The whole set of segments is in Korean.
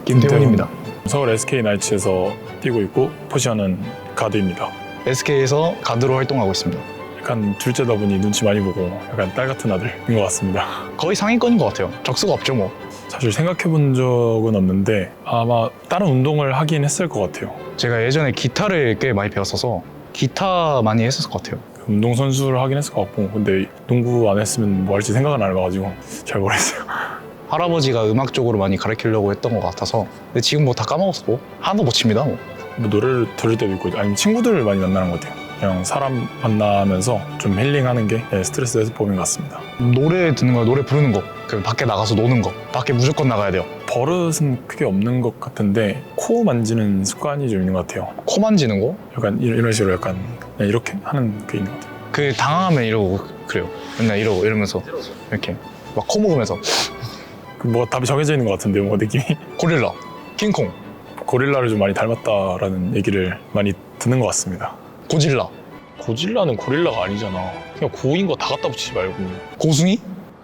김태훈입니다. 서울 SK 나이츠에서 뛰고 있고 포지션은 가드입니다. SK에서 가드로 활동하고 있습니다. 약간 둘째다 보니 눈치 많이 보고 약간 딸 같은 아들인 것 같습니다. 거의 상위권인 것 같아요. 적수가 없죠 뭐. 사실 생각해 본 적은 없는데 아마 다른 운동을 하긴 했을 것 같아요. 제가 예전에 기타를 꽤 많이 배웠어서 기타 많이 했었을 것 같아요. 운동선수를 하긴 했을 것 같고 근데 농구 안 했으면 뭐 할지 생각은 안 해봐가지고 잘 모르겠어요. 할아버지가 음악 쪽으로 많이 가르치려고 했던 것 같아서 근데 지금 뭐 다 까먹었고 하나도 못 칩니다 뭐. 뭐 노래를 들을 때도 있고 아니면 친구들을 많이 만나는 것 같아요. 그냥 사람 만나면서 좀 힐링하는 게 스트레스 해소법인 것 같습니다. 노래 듣는 거, 노래 부르는 거, 그 밖에 나가서 노는 거, 밖에 무조건 나가야 돼요. 버릇은 크게 없는 것 같은데 코 만지는 습관이 좀 있는 것 같아요. 코 만지는 거? 약간 이런 식으로 약간 그냥 이렇게 하는 게 있는 것 같아요. 그 당황하면 이러고 그래요. 맨날 이러고 이러면서 이렇게 막 코 먹으면서 그 뭐가 답이 정해져 있는 것 같은데요, 뭔가 느낌이. 고릴라, 킹콩, 고릴라를 좀 많이 닮았다라는 얘기를 많이 듣는 것 같습니다. 고질라, 고질라는 고릴라가 아니잖아. 그냥 고인 거 다 갖다 붙이지 말고. 고승이?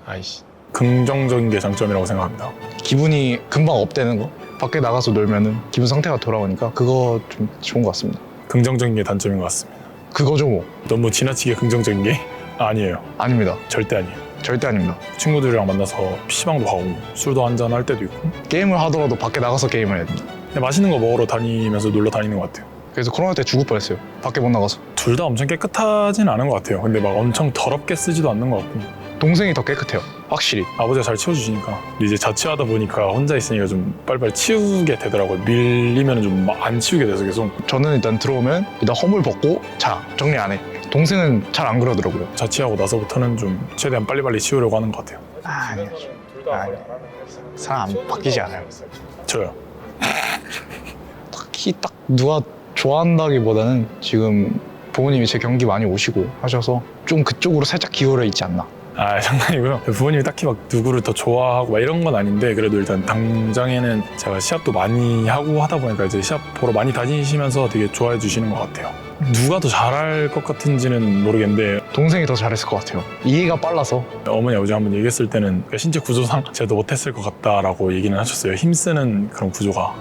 아이씨. 긍정적인 게 장점이라고 생각합니다. 기분이 금방 업되는 거? 밖에 나가서 놀면은 기분 상태가 돌아오니까 그거 좀 좋은 것 같습니다. 긍정적인 게 단점인 것 같습니다. 그거죠 뭐. 너무 지나치게 긍정적인 게 아니에요. 아닙니다. 절대 아니에요. 절대 아닙니다. 친구들이랑 만나서 PC방도 가고 술도 한잔 할 때도 있고 게임을 하더라도 밖에 나가서 게임을 해야 됩니다. 그냥 맛있는 거 먹으러 다니면서 놀러 다니는 것 같아요. 그래서 코로나 때 죽을 뻔했어요. 밖에 못 나가서. 둘 다 엄청 깨끗하진 않은 것 같아요. 근데 막 엄청 더럽게 쓰지도 않는 것 같고 동생이 더 깨끗해요. 확실히. 아버지가 잘 치워주시니까. 근데 이제 자취하다 보니까 혼자 있으니까 좀 빨리빨리 치우게 되더라고요. 밀리면 좀 안 치우게 돼서 계속. 저는 일단 들어오면 일단 허물 벗고 자 정리 안 해. 동생은 잘 안 그러더라고요. 자취하고 나서부터는 좀 최대한 빨리빨리 치우려고 하는 것 같아요. 아니요. 사람 안 바뀌지 않아요. 저요. 딱히 딱 누가 좋아한다기보다는 지금 부모님이 제 경기 많이 오시고 하셔서 좀 그쪽으로 살짝 기울어 있지 않나. 아, 장난이고요. 부모님이 딱히 막 누구를 더 좋아하고 막 이런 건 아닌데 그래도 일단 당장에는 제가 시합도 많이 하고 하다 보니까 이제 시합 보러 많이 다니시면서 되게 좋아해 주시는 것 같아요. 누가 더 잘할 것 같은지는 모르겠는데 동생이 더 잘했을 것 같아요. 이해가 빨라서. 어머니 아버지 한번 얘기했을 때는 신체 구조상 제가 더 못했을 것 같다라고 얘기는 하셨어요. 힘쓰는 그런 구조가.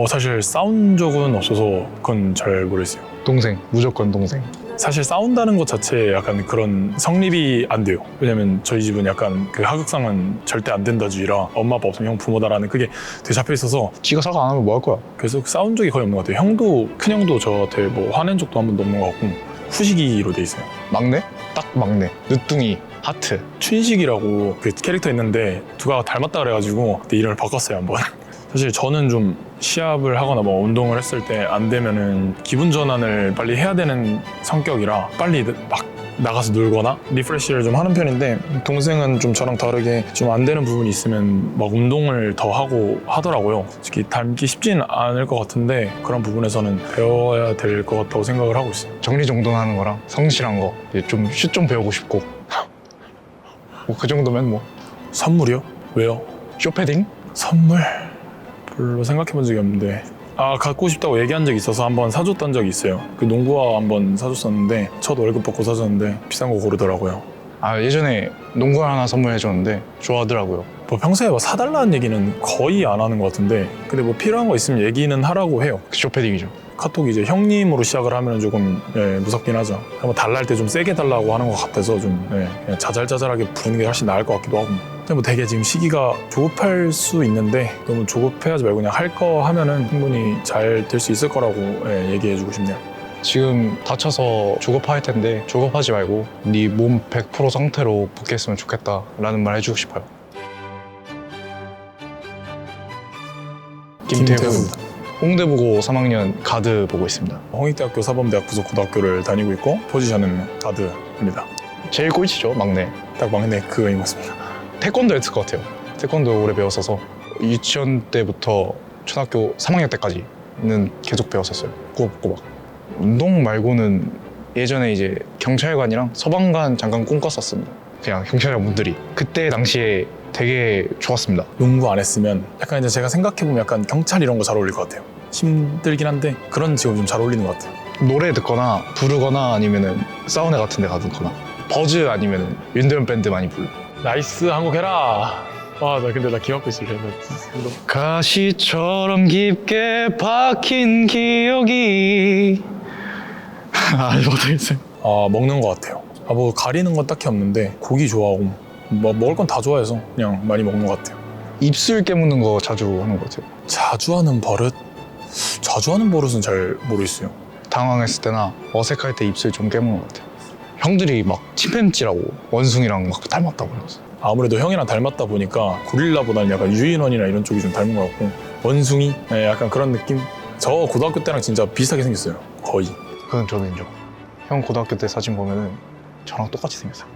사실 싸운 적은 없어서 그건 잘 모르겠어요. 동생, 무조건 동생. 사실 싸운다는 것 자체에 약간 그런 성립이 안 돼요. 왜냐면 저희 집은 약간 그 하극상은 절대 안 된다주의라 엄마 아빠 없으면 형 부모다라는 그게 되게 잡혀 있어서 지가 사과 안 하면 뭐 할 거야? 그래서 싸운 적이 거의 없는 것 같아요. 큰형도 저한테 뭐 화낸 적도 한 번도 없는 것 같고 후식이로 돼 있어요. 막내? 딱 막내. 늦둥이, 하트. 춘식이라고 그 캐릭터 있는데 누가 닮았다 그래가지고 그때 이름을 바꿨어요 한번. 사실 저는 좀 시합을 하거나 뭐 운동을 했을 때 안 되면은 기분 전환을 빨리 해야 되는 성격이라 빨리 막 나가서 놀거나 리프레시를 좀 하는 편인데 동생은 좀 저랑 다르게 좀 안 되는 부분이 있으면 막 운동을 더 하고 하더라고요. 솔직히 닮기 쉽지는 않을 것 같은데 그런 부분에서는 배워야 될 것 같다고 생각을 하고 있어요. 정리정돈하는 거랑 성실한 거. 좀 슛 좀 배우고 싶고. 뭐 그 정도면 뭐. 선물이요? 왜요? 쇼패딩? 선물? 별로 생각해 본 적이 없는데 갖고 싶다고 얘기한 적이 있어서 한번 사줬던 적이 있어요. 그 농구화 한번 사줬었는데 첫 월급 받고 사줬는데 비싼 거 고르더라고요. 예전에 농구 하나 선물해줬는데 좋아하더라고요. 뭐 평소에 뭐 사달라는 얘기는 거의 안 하는 것 같은데 근데 뭐 필요한 거 있으면 얘기는 하라고 해요. 쇼패딩이죠. 카톡이 이제 형님으로 시작을 하면 조금 무섭긴 하죠. 뭐 달랄 때 좀 세게 달라고 하는 것 같아서 좀 그냥 자잘자잘하게 부르는 게 훨씬 나을 것 같기도 하고. 근데 뭐 되게 지금 시기가 조급할 수 있는데 너무 조급해하지 말고 그냥 할 거 하면은 충분히 잘 될 수 있을 거라고 얘기해주고 싶네요. 지금 다쳐서 조급할 텐데 조급하지 말고 네 몸 100% 상태로 복귀했으면 좋겠다라는 말 해주고 싶어요. 김태훈입니다. 홍대부고 3학년 가드 보고 있습니다. 홍익대학교 사범대학 부속고등학교를 다니고 있고 포지션은 가드입니다. 제일 꼴찌죠, 막내. 딱 막내 그거인 것 같습니다. 태권도 했을 것 같아요. 태권도 오래 배웠어서 유치원 때부터 초등학교 3학년 때까지는 계속 배웠었어요. 꼬박꼬박. 운동 말고는 예전에 이제 경찰관이랑 소방관 잠깐 꿈꿨었습니다. 그냥 경찰관분들이. 그때 당시에 되게 좋았습니다. 농구 안 했으면 약간 이제 제가 생각해보면 약간 경찰 이런 거 잘 어울릴 것 같아요. 힘들긴 한데 그런 직업 좀 잘 어울리는 것 같아요. 노래 듣거나 부르거나 아니면은 사우나 같은 데 가거나 버즈 아니면은 윤도현 밴드 많이 불러. 나이스 한국 해라. 아, 나 근데 나 기억하고 있을래. 가시처럼 깊게 박힌 기억이 못하겠어요. 먹는 것 같아요. 뭐 가리는 건 딱히 없는데 고기 좋아하고 뭐 먹을 건 다 좋아해서 그냥 많이 먹는 것 같아요. 입술 깨무는 거 자주 하는 것 같아요. 자주 하는 버릇? 자주 하는 버릇은 잘 모르겠어요. 당황했을 때나 어색할 때 입술 좀 깨무는 것 같아요. 형들이 막 침팬지라고 원숭이랑 막 닮았다고 그러면서. 아무래도 형이랑 닮았다 보니까 고릴라보다는 약간 유인원이나 이런 쪽이 좀 닮은 것 같고 원숭이? 네, 약간 그런 느낌? 저 고등학교 때랑 진짜 비슷하게 생겼어요. 거의. 그건 저는 인정. 형 고등학교 때 사진 보면은 저랑 똑같이 생겼어요.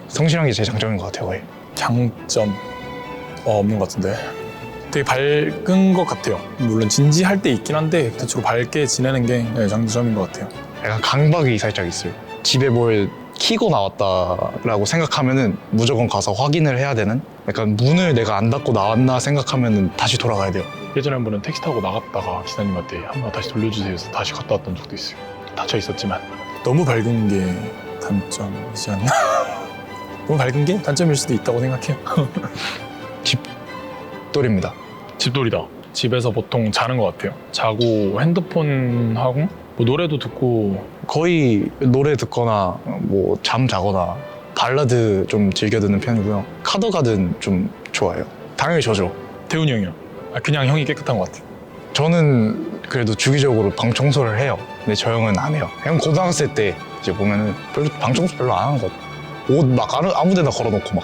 성실한 게 제 장점인 것 같아요, 거의. 장점 없는 것 같은데 되게 밝은 것 같아요. 물론 진지할 때 있긴 한데 대체로 밝게 지내는 게 장점인 것 같아요. 약간 강박이 살짝 있어요. 집에 뭘 키고 나왔다라고 생각하면은 무조건 가서 확인을 해야 되는, 약간 문을 내가 안 닫고 나왔나 생각하면은 다시 돌아가야 돼요. 예전에 한 번은 택시 타고 나갔다가 기사님한테 한번 다시 돌려주세요 해서 다시 갔다 왔던 적도 있어요. 닫혀 있었지만. 너무 밝은 게 단점이지 않나? 너무 밝은 게 단점일 수도 있다고 생각해요. 집돌입니다. 집돌이다. 집에서 보통 자는 것 같아요. 자고 핸드폰 하고 뭐 노래도 듣고. 거의 노래 듣거나 뭐 잠 자거나 발라드 좀 즐겨 듣는 편이고요. 카더가든 좀 좋아해요. 당연히 저죠. 태훈이 형이요. 그냥 형이 깨끗한 것 같아요. 저는 그래도 주기적으로 방 청소를 해요. 근데 저 형은 안 해요. 형 고등학생 때 이제 보면은 방 청소 별로 안 하는 것 같아요. 옷 막 아무 데나 걸어놓고 막.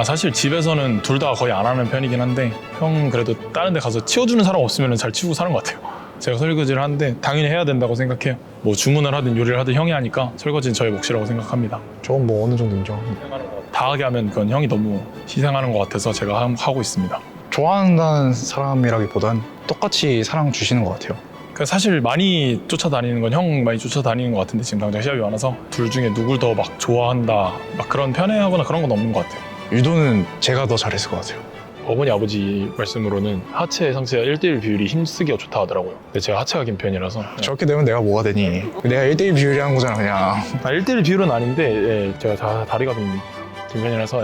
사실 집에서는 둘 다 거의 안 하는 편이긴 한데 형 그래도 다른 데 가서 치워주는 사람 없으면 잘 치우고 사는 것 같아요. 제가 설거지를 하는데 당연히 해야 된다고 생각해요. 뭐 주문을 하든 요리를 하든 형이 하니까 설거지는 저의 몫이라고 생각합니다. 저건 뭐 어느 정도 인정합니다. 다 하게 하면 그건 형이 너무 희생하는 것 같아서 제가 하고 있습니다. 좋아한다는 사람이라기보단 똑같이 사랑 주시는 것 같아요. 그러니까 사실 많이 쫓아다니는 건 형 많이 쫓아다니는 것 같은데 지금 당장 시합이 많아서 둘 중에 누굴 더 막 좋아한다 막 그런 편애하거나 그런 건 없는 것 같아요. 유도는 제가 더 잘했을 것 같아요. 어머니 아버지 말씀으로는 하체 상체와 1대1 비율이 힘쓰기가 좋다 하더라고요. 근데 제가 하체가 긴 편이라서. 저렇게 되면 내가 뭐가 되니? 내가 1대1 비율이 한 거잖아 그냥. 1대1 비율은 아닌데 제가 다리가 좀 긴 편이라서.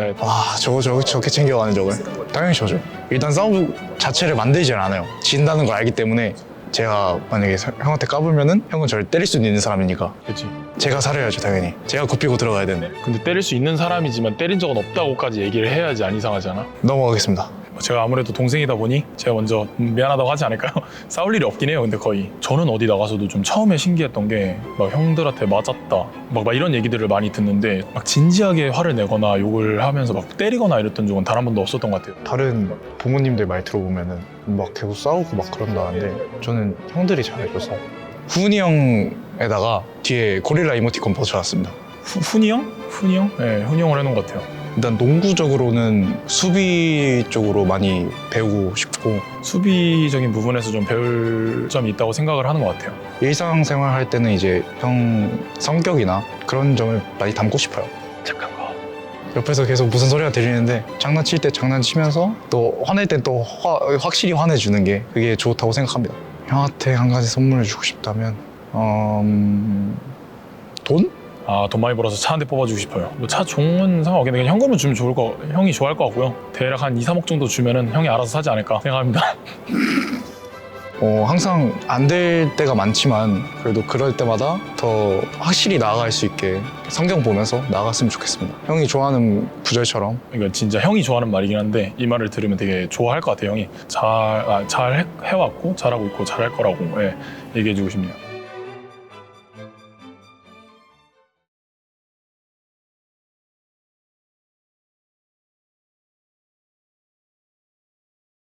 저렇게 챙겨가는 적을 당연히 저죠. 일단 싸움 자체를 만들질 않아요. 진다는 걸 알기 때문에. 제가 만약에 형한테 까불면은 형은 저를 때릴 수 있는 사람이니까 그치. 제가 살아야죠 당연히. 제가 굽히고 들어가야 되는데. 근데 때릴 수 있는 사람이지만 때린 적은 없다고까지 얘기를 해야지 안 이상하지 않아? 넘어가겠습니다. 제가 아무래도 동생이다 보니 제가 먼저 미안하다고 하지 않을까요? 싸울 일이 없긴 해요. 근데 거의 저는 어디 나가서도 좀 처음에 신기했던 게 막 형들한테 맞았다 막 이런 얘기들을 많이 듣는데 막 진지하게 화를 내거나 욕을 하면서 막 때리거나 이랬던 적은 단 한 번도 없었던 것 같아요. 다른 부모님들 말 들어보면은 막 계속 싸우고 막 그런다는데 저는 형들이 잘해줘서 훈이 형에다가 뒤에 고릴라 이모티콘 붙여놨습니다. 훈이 형? 훈이 형? 네, 훈이 형을 해놓은 것 같아요. 일단 농구적으로는 수비 쪽으로 많이 배우고 싶고 수비적인 부분에서 좀 배울 점이 있다고 생각을 하는 것 같아요. 일상생활 할 때는 이제 형 성격이나 그런 점을 많이 담고 싶어요. 착한 거. 옆에서 계속 무슨 소리가 들리는데 장난칠 때 장난치면서 또 화낼 땐 또 확실히 화내주는 게 그게 좋다고 생각합니다. 형한테 한 가지 선물을 주고 싶다면 돈? 돈 많이 벌어서 차 한 대 뽑아주고 싶어요. 뭐 차 종은 상관없겠는데 그냥 현금을 주면 형이 좋아할 것 같고요. 대략 한 2, 3억 정도 주면은 형이 알아서 사지 않을까 생각합니다. 항상 안 될 때가 많지만 그래도 그럴 때마다 더 확실히 나아갈 수 있게 성경 보면서 나아갔으면 좋겠습니다. 형이 좋아하는 구절처럼. 이건 진짜 형이 좋아하는 말이긴 한데 이 말을 들으면 되게 좋아할 것 같아요. 형이 잘 해왔고 잘하고 있고 잘할 거라고 얘기해주고 싶네요.